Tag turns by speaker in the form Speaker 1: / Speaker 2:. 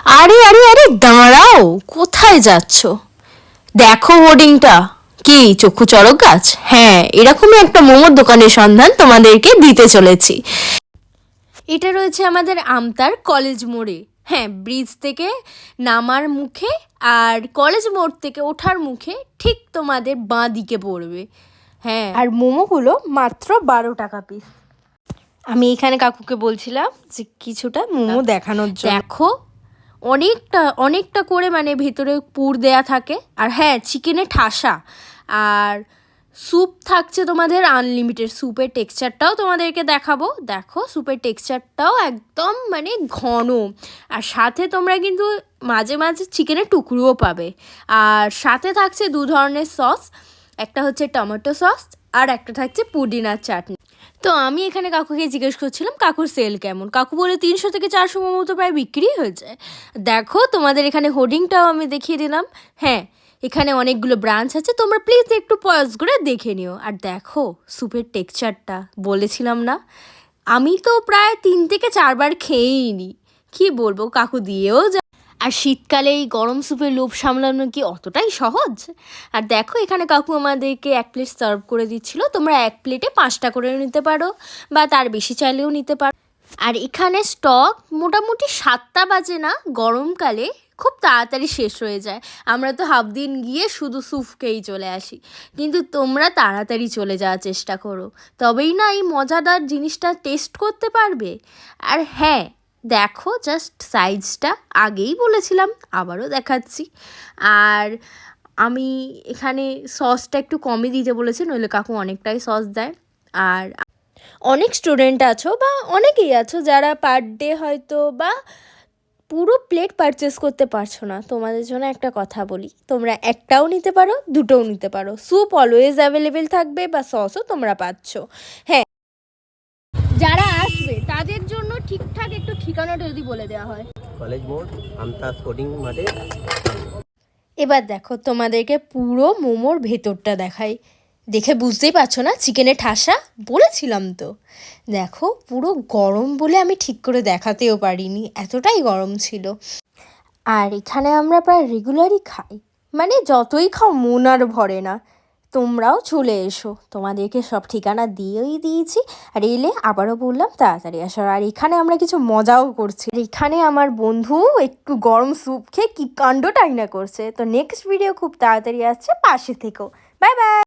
Speaker 1: আরে আরে আরে দাঁড়াও, কোথায় যাচ্ছ? দেখো হোর্ডিংটা। কি চক্ষু চড়ক গাছ? হ্যাঁ, এরকমই একটা মোমোর দোকানের সন্ধান তোমাদেরকে দিতে চলেছি। এটা রয়েছে আমাদের আমতার কলেজ মোড়ে। হ্যাঁ, ব্রিজ থেকে নামার মুখে আর কলেজ মোড় থেকে ওঠার মুখে ঠিক তোমাদের বাঁ দিকে পড়বে। হ্যাঁ, আর মোমোগুলো মাত্র 12 টাকা পিস। আমি এখানে কাকুকে বলছিলাম যে কিছুটা মোমো দেখানোর জন্য। দেখো, অনেকটা অনেকটা করে মানে ভেতরে পুর দেয়া থাকে। আর হ্যাঁ, চিকেনে ঠাসা। আর স্যুপ থাকছে তোমাদের আনলিমিটেড। স্যুপের টেক্সচারটাও তোমাদেরকে দেখাবো। দেখো, স্যুপের টেক্সচারটাও একদম মানে ঘন। আর সাথে তোমরা কিন্তু মাঝে মাঝে চিকেনের টুকরোও পাবে। আর সাথে থাকছে 2 ধরনের সস, একটা হচ্ছে টমেটো সস আর একটা থাকছে পুদিনার চাটনি। তো আমি এখানে কাকুকে জিজ্ঞেস করছিলাম কাকুর সেল কেমন। কাকু বলে 300 থেকে 400 মোমো তো প্রায় বিক্রি হয়ে যায়। দেখো, তোমাদের এখানে হোর্ডিংটাও আমি দেখিয়ে দিলাম। হ্যাঁ, এখানে অনেকগুলো ব্রাঞ্চ আছে, তোমরা প্লিজ একটু পজ করে দেখে নিও। আর দেখো স্যুপের টেক্সচারটা, বলেছিলাম না, আমি তো প্রায় 3 থেকে 4 বার খেয়েই নি। কী বলবো, কাকু দিয়েও যায়। আর শীতকালে এই গরম স্যুপের লোভ সামলানো কি অতটাই সহজ? আর দেখো, এখানে কাকু আমাদেরকে 1 প্লেট সার্ভ করে দিচ্ছিল। তোমরা 1 প্লেটে 5টা করেও নিতে পারো বা তার বেশি চাইলেও নিতে পারো। আর এখানে স্টক মোটামুটি 7টা বাজে না, গরমকালে খুব তাড়াতাড়ি শেষ হয়ে যায়। আমরা তো হাফ দিন গিয়ে শুধু স্যুপ খেয়েই চলে আসি, কিন্তু তোমরা তাড়াতাড়ি চলে যাওয়ার চেষ্টা করো, তবেই না এই মজাদার জিনিসটা টেস্ট করতে পারবে। আর হ্যাঁ, দেখো জাস্ট সাইজটা, আগেই বলেছিলাম আবারও দেখাচ্ছি। আর আমি এখানে সসটা একটু কমই দিতে বলেছি, নইলে কাকু অনেকটাই সস দেয়। আর অনেক স্টুডেন্ট আছো বা অনেকেই আছো যারা পার ডে হয়তো বা পুরো প্লেট পারচেস করতে পারছো না, তোমাদের জন্য একটা কথা বলি, তোমরা একটাও নিতে পারো, দুটোও নিতে পারো। স্যুপ অলওয়েজ অ্যাভেলেবেল থাকবে বা সসও তোমরা পাচ্ছ। হ্যাঁ, যারা আসবে তাদের জন্য ঠিকঠাক একটু ঠিকানাটা যদি বলে দেওয়া হয়।
Speaker 2: কলেজ মোড়, আমতা স্পোর্টিং মাঠে।
Speaker 1: এবার দেখো, তোমাদেরকে পুরো মোমোর ভেতরটা দেখাই। দেখে বুঝতেই পারছো না চিকেনের ঠাসা? বলেছিলাম তো। দেখো, পুরো গরম বলে আমি ঠিক করে দেখাতেও পারিনি, এতটাই গরম ছিল। আর এখানে আমরা প্রায় রেগুলারই খাই, মানে যতই খাও মন আর ভরে না। তোমরাও চলে এসো, তোমাদেরকে সব ঠিকানা দিয়েই দিয়েছি। আর এলে আবারও বললাম তাড়াতাড়ি আসার। আর এখানে আমরা কিছু মজাও করছি। আর এখানে আমার বন্ধু একটু গরম স্যুপ খেয়ে কী কাণ্ডটাই না করছে। তো নেক্সট ভিডিও খুব তাড়াতাড়ি আসছে, পাশে থেকো। Bye bye.